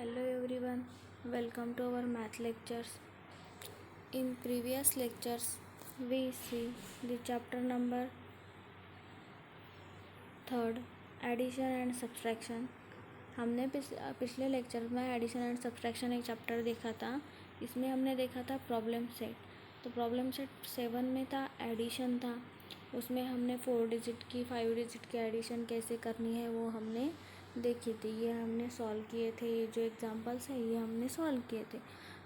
Hello everyone, welcome to our math lectures. In previous lectures, we see the chapter number 3rd, addition and subtraction. हमने पिछले lecture में addition and subtraction एक chapter देखा था. इसमें हमने देखा था प्रॉब्लम सेट. तो प्रॉब्लम सेट 7 में था एडिशन था. उसमें हमने 4 डिजिट की 5 डिजिट की एडिशन कैसे करनी है वो हमने देखी थी. ये हमने सॉल्व किए थे. ये जो एग्जांपल्स है ये हमने सॉल्व किए थे.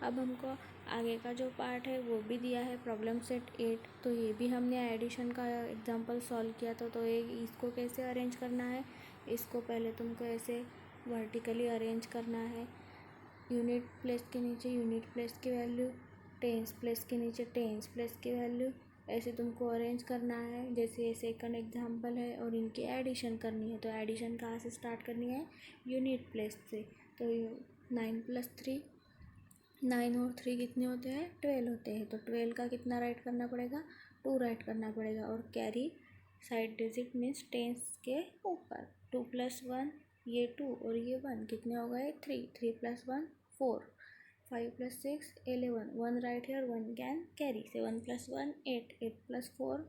अब हमको आगे का जो पार्ट है वो भी दिया है प्रॉब्लम सेट 8. तो ये भी हमने एडिशन का एग्जांपल सॉल्व किया था. तो इसको कैसे अरेंज करना है, इसको पहले तुमको ऐसे वर्टिकली अरेंज करना है. यूनिट प्लेस के नीचे यूनिट प्लेस की वैल्यू, टेंस प्लेस के नीचे टेंस प्लेस की वैल्यू, ऐसे तुमको अरेंज करना है. जैसे ये सेकंड एग्जांपल है और इनकी एडिशन करनी है. तो एडिशन कहाँ से स्टार्ट करनी है, यूनिट प्लेस से. तो 9 + 3, 9 और 3 कितने होते हैं, 12 होते हैं. तो 12 का कितना राइट करना पड़ेगा, 2 राइट करना पड़ेगा. और carry side digit means tens के ऊपर. 2 + 1 ये 2 और ये 1 कितने हो गए, 3. 3 + 1 4. 5 + 6 11. 1 right here, 1 can carry. 7 + 1 8. 8 + 4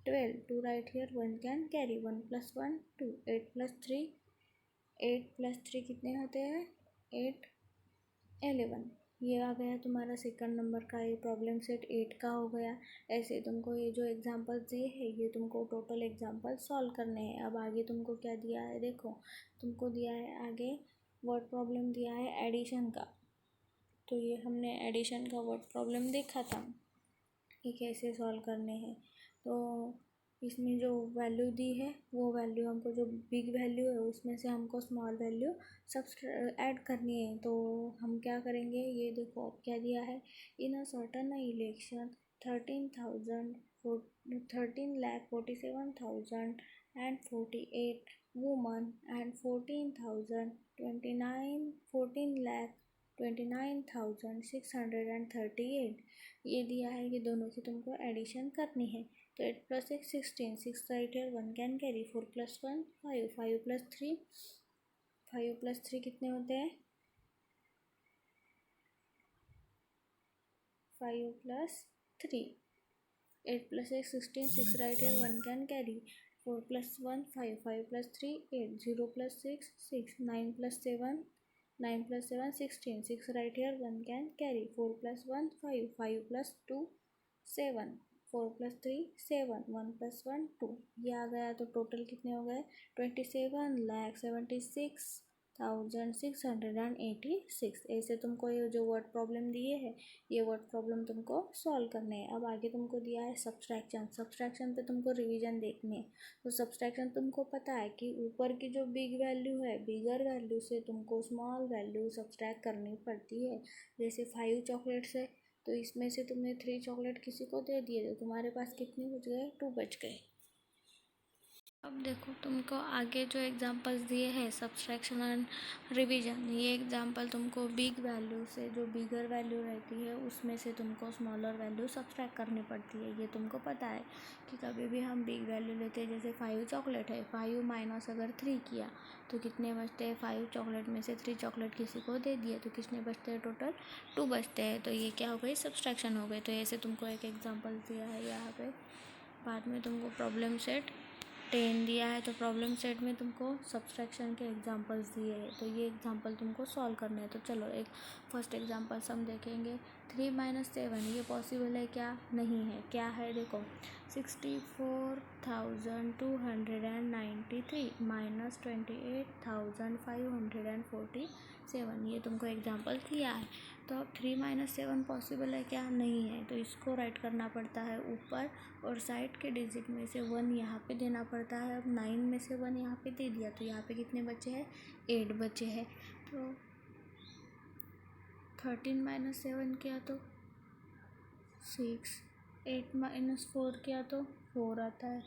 12. 2 right here, 1 can carry. 1 + 1 2. 8 + 3 8 + 3 कितने होते हैं, 8 11. ये आ गया तुम्हारा सेकंड नंबर का. ये प्रॉब्लम सेट 8 का हो गया. ऐसे तुमको ये जो एग्जांपल्स दिए है ये तुमको टोटल एग्जांपल सॉल्व करने हैं. अब आगे तुमको क्या दिया है, देखो तुमको दिया है आगे वर्ड प्रॉब्लम दिया है एडिशन का. तो ये हमने एडिशन का वर्ड प्रॉब्लम देखा था कि कैसे सॉल्व करने हैं. तो इसमें जो वैल्यू दी है वो वैल्यू हमको, जो बिग वैल्यू है उसमें से हमको स्मॉल वैल्यू ऐड करनी है. तो हम क्या करेंगे, ये देखो अब क्या दिया है. In a certain election 13,47,048 women and 14,29,638 ये दिया है कि दोनों की तुमको एडिशन करनी है. तो 8 + 6 16. 6 right here, 1 can carry. 4 + 1 5. 5 + 3 5 + 3 कितने होते हैं, 5 + 3. 8 + 6 16. 6 right here, 1 can carry. 4 + 1 5. 5 + 3 8. 0 + 6 6. 9 + 7 9 + 7 16. 6 right here, 1 can carry. 4 + 1 5. 5 + 2 7. 4 + 3 7. 1 + 1 2. ये आ गया. तो टोटल कितने हो गए, 27,76,686. ऐसे तुमको ये जो वर्ड प्रॉब्लम दिए है ये वर्ड प्रॉब्लम तुमको सॉल्व करने हैं. अब आगे तुमको दिया है सब्सट्रैक्शन. सब्सट्रैक्शन पे तुमको रिवीजन देखनी है. तो सब्सट्रैक्शन तुमको पता है कि ऊपर की जो बिग वैल्यू है, बिगर वैल्यू से तुमको स्मॉल वैल्यू सब्सट्रैक्ट करनी पड़ती है. जैसे 5 चॉकलेट्स है तो इसमें से तुमने 3 चॉकलेट किसी को दे दिए तो तुम्हारे पास कितने बच गए, 2 बच गए. अब देखो तुमको आगे जो एग्जांपल्स दिए हैं सब्सट्रैक्शन एंड रिवीजन. ये एग्जांपल तुमको बिग वैल्यू से, जो बिगर वैल्यू रहती है उसमें से तुमको स्मॉलर वैल्यू सब्सट्रैक्ट करनी पड़ती है. ये तुमको पता है कि कभी भी हम बिग वैल्यू लेते हैं. जैसे 5 चॉकलेट है, 5 माइनस अगर 3 किया तो कितने बचते हैं, 5 चॉकलेट में से 3 चॉकलेट किसी को दे दिए तो कितने बचते हैं, टोटल 2 बचते हैं. तो ये क्या हो गई, सब्सट्रैक्शन हो गई. तो ऐसे तुमको एक एग्जाम्पल दिया है यहाँ पे. बाद में तुमको प्रॉब्लम सेट 10 दिया है. तो प्रॉब्लम सेट में तुमको सब्सट्रैक्शन के एग्जांपल्स दिए हैं. तो ये एग्जांपल तुमको सॉल्व करने हैं. तो चलो एक फर्स्ट एग्जांपल हम देखेंगे. 3 - 7 ये पॉसिबल है क्या, नहीं है. क्या है देखो, 64,293 - 28,547 ये तुमको एग्जांपल दिया है. तो अब 3 - 7 पॉसिबल है क्या, नहीं है. तो इसको राइट करना पड़ता है ऊपर और साइड के डिजिट में से 1 यहाँ पे देना पड़ता है. अब 9 में से 1 यहाँ पे दे दिया तो यहाँ पे कितने बचे हैं, 8 बचे हैं. तो 13 - 7 किया तो 6. 8 - 4 किया तो 4 आता है.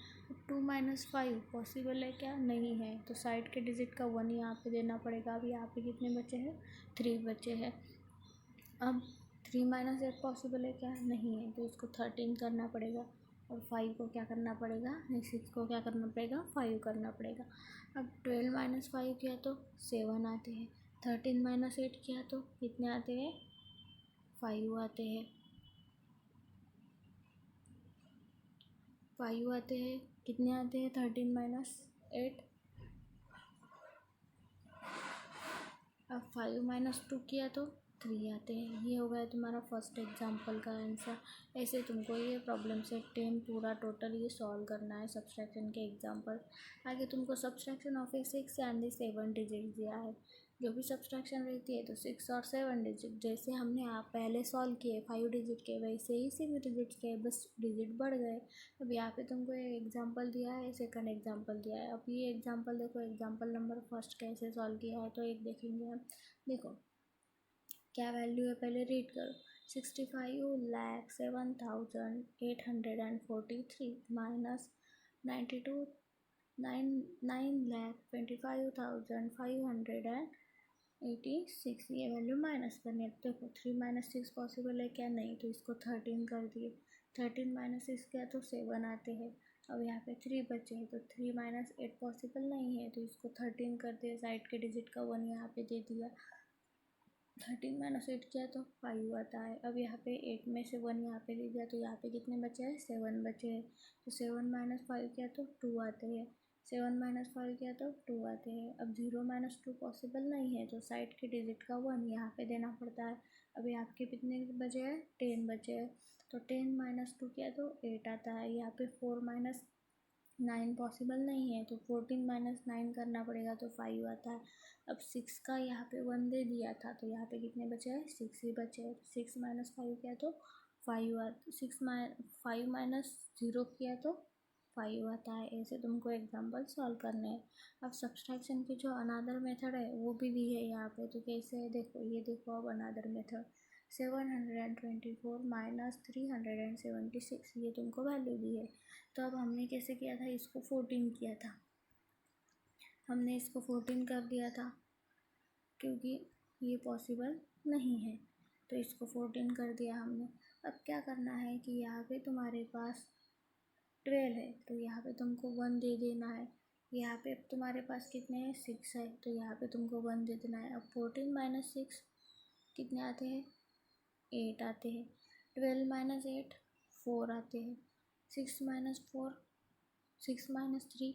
2 - 5 पॉसिबल है क्या, नहीं है. तो साइड के डिजिट का 1 यहाँ पे देना पड़ेगा. अब यहाँ पे कितने बचे हैं, 3 बचे हैं. अब 3 - 8 पॉसिबल है क्या, नहीं है. तो इसको 13 करना पड़ेगा और 5 को क्या करना पड़ेगा, नहीं 6 को क्या करना पड़ेगा, 5 करना पड़ेगा. अब 12 - 5 किया तो 7 आते हैं. 13 माइनस 8 किया तो कितने आते हैं? 5 आते हैं। 5 आते हैं। कितने आते हैं 13 माइनस 8? अब 5 माइनस 2 किया तो 3 आते हैं। ये हो गया तुम्हारा फर्स्ट एग्जाम्पल का आंसर। ऐसे तुमको ये प्रॉब्लम सेट 10 पूरा टोटल ये सॉल्व करना है सब्सट्रैक्शन के एग्जाम्पल। आगे तुमको subtraction of A 6 and 7 digit दिया है। जो भी सब्सट्रैक्शन रहती है तो 6 और 7 डिजिट, जैसे हमने आप पहले सॉल्व किए 5 डिजिट के, वैसे ही 6 डिजिट के, बस डिजिट बढ़ गए। अब यहाँ पे तुमको एक एग्जांपल दिया है, सेकंड एग्जांपल दिया है। अब ये एग्जांपल देखो, एग्जांपल नंबर फर्स्ट कैसे सॉल्व किया है तो एक देखेंगे हम। देखो क्या वैल्यू है पहले रीड करो। 65,07,843 माइनस 9,925,586, ये वैल्यू माइनस करनी है। देखो 3 माइनस 6 पॉसिबल है क्या? नहीं, तो इसको 13 कर दिए। 13 माइनस 6 किया तो 7 आते हैं। अब यहाँ पे 3 बचे हैं तो 3 माइनस 8 पॉसिबल नहीं है, तो इसको 13 कर दिया। साइड के डिजिट का 1 यहाँ पे दे दिया। 13 माइनस 8 किया तो 5 आता है। अब यहाँ पे 8 में से 1 यहाँ पे दे दिया, तो यहाँ पे कितने बचे हैं? 7 बचे हैं। तो 7 माइनस 5 किया तो 2 आते हैं। 7 माइनस 5 किया तो 2 आते हैं। अब 0 माइनस 2 पॉसिबल नहीं है, तो साइड के डिजिट का 1 यहाँ पे देना पड़ता है। अभी आपके कितने बचे हैं? 10 बचे हैं। तो 10 माइनस 2 किया तो 8 आता है। यहाँ पे 4 माइनस 9 पॉसिबल नहीं है, तो 14 माइनस 9 करना पड़ेगा, तो 5 आता है। अब 6 का यहाँ पे 1 दे दिया था, तो यहाँ पे कितने बचे हैं? 6 ही बचे हैं। 6 माइनस 5 किया तो 5 आता। 5 माइनस 0 किया तो 5 आता है। ऐसे तुमको एग्जाम्पल सॉल्व करने हैं। अब सब्सट्रैक्शन की जो अनादर मेथड है वो भी दी है यहाँ पे, तो कैसे है देखो। ये देखो अब अनादर मेथड 724 माइनस 376, ये तुमको वैल्यू दी है। तो अब हमने कैसे किया था? इसको 14 किया था। हमने इसको 14 कर दिया था क्योंकि ये पॉसिबल नहीं है, तो इसको 14 कर दिया हमने। अब क्या करना है कि यहाँ पे तुम्हारे पास 12 है, तो यहाँ पे तुमको 1 दे देना है। यहाँ पे तुम्हारे पास कितने हैं? 6 है, तो यहाँ पे तुमको 1 दे देना है। अब 14 माइनस 6 कितने आते हैं? 8 आते हैं। 12 माइनस 8 4 आते हैं। 6 माइनस 4 6 माइनस 3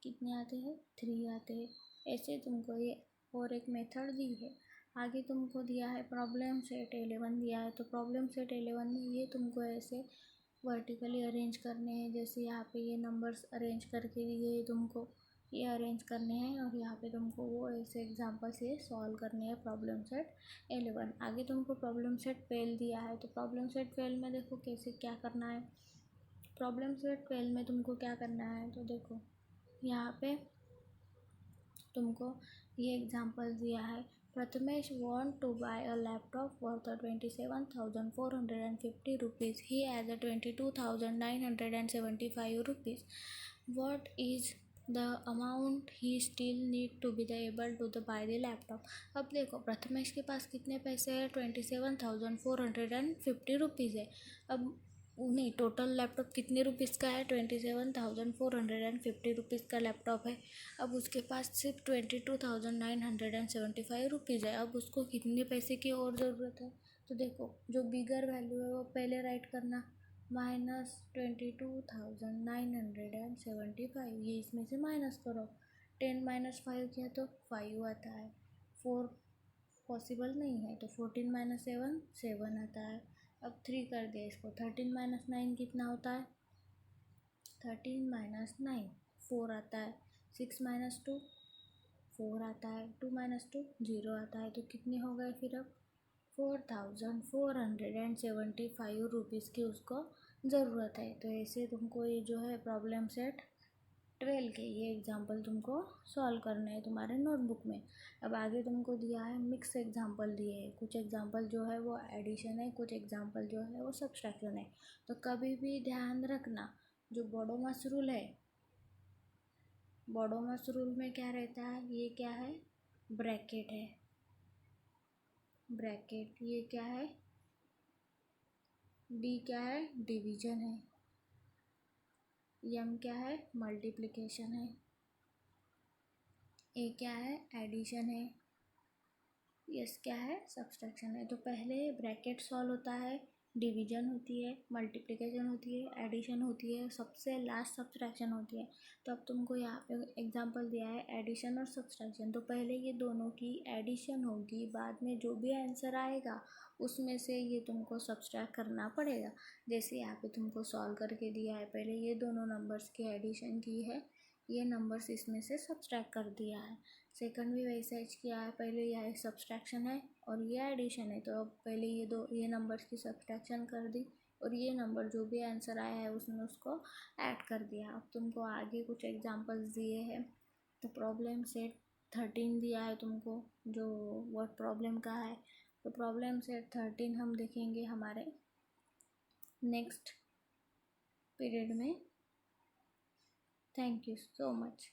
कितने आते हैं? 3 आते हैं। ऐसे तुमको ये और एक मेथड दी है। आगे तुमको दिया है प्रॉब्लम सेट 11 दिया है, तो प्रॉब्लम सेट 11 में ये तुमको ऐसे वर्टिकली अरेंज करने हैं। जैसे यहाँ पे ये नंबर्स अरेंज करके दिए हैं तुमको, ये अरेंज करने हैं, और यहाँ पे तुमको वो ऐसे एग्जाम्पल से सॉल्व करने हैं प्रॉब्लम सेट 11। आगे तुमको प्रॉब्लम सेट 12 दिया है, तो प्रॉब्लम सेट 12 में देखो कैसे क्या करना है। प्रॉब्लम सेट 12 में तुमको क्या करना है, तो देखो यहाँ पे तुमको ये एग्जांपल दिया है। Prathamesh want to buy a laptop worth 27,450 rupees. He has a 22,975 rupees. What is the amount he still need to be able to buy the laptop? अब देखो प्रथमेश के पास कितने पैसे हैं? 27,450 रुपीज़ है। अब नहीं, टोटल लैपटॉप कितने रुपीज़ का है? 27,450 रुपीज़ का लैपटॉप है। अब उसके पास सिर्फ 22,975 रुपीज़ है। अब उसको कितने पैसे की और ज़रूरत है? तो देखो जो बिगर वैल्यू है वो पहले राइट करना, माइनस 22,975, ये इसमें से माइनस करो। 10 माइनस 5 किया तो 5 आता है। 4 पॉसिबल नहीं है, तो 14 माइनस 7 7 आता है। अब 3 कर दिया इसको। 13 माइनस 9 कितना होता है? 13 माइनस 9 4 आता है। 6 माइनस 2 4 आता है। 2 माइनस 2 0 आता है। तो कितने हो गए फिर? अब 4,475 रुपीज़ की उसको ज़रूरत है। तो ऐसे तुमको ये जो है प्रॉब्लम सेट 12 के ये एग्जाम्पल तुमको सॉल्व करना है तुम्हारे नोटबुक में। अब आगे तुमको दिया है मिक्स एग्जाम्पल दिए हैं। कुछ एग्जाम्पल जो है वो एडिशन है, कुछ एग्जाम्पल जो है वो सब्सट्रैक्शन है। तो कभी भी ध्यान रखना, जो बॉडोमस रूल है, बॉडोमस रूल में क्या रहता है? ये क्या है? ब्रैकेट है। ब्रैकेट ये क्या है? डी क्या है? डिवीजन है। एम क्या है? मल्टीप्लिकेशन है। ए क्या है? एडिशन है। यस क्या है, सब्सट्रैक्शन है। तो पहले ब्रैकेट सॉल्व होता है, डिवीजन होती है, मल्टीप्लिकेशन होती है, एडिशन होती है, सबसे लास्ट सब्सट्रैक्शन होती है। तो अब तुमको यहाँ पे एग्जांपल दिया है एडिशन और सब्सट्रैक्शन। तो पहले ये दोनों की एडिशन होगी, बाद में जो भी आंसर आएगा उसमें से ये तुमको सब्सट्रैक्ट करना पड़ेगा। जैसे यहाँ पे तुमको सॉल्व करके दिया है, पहले ये दोनों नंबर्स की एडिशन की है, ये नंबर्स इसमें से सब्सट्रैक्ट कर दिया है। सेकंड भी वैसा ही किया है, पहले यह सब्सट्रैक्शन है और ये एडिशन है। तो अब पहले ये नंबर्स की सब्सट्रैक्शन कर दी और ये नंबर जो भी आंसर आया है उसने उसको ऐड कर दिया। अब तुमको आगे कुछ एग्जांपल्स दिए हैं। तो प्रॉब्लम सेट 13 दिया है तुमको, जो वर्ड प्रॉब्लम का है। तो प्रॉब्लम सेट 13 हम देखेंगे हमारे नेक्स्ट पीरियड में। Thank you so much.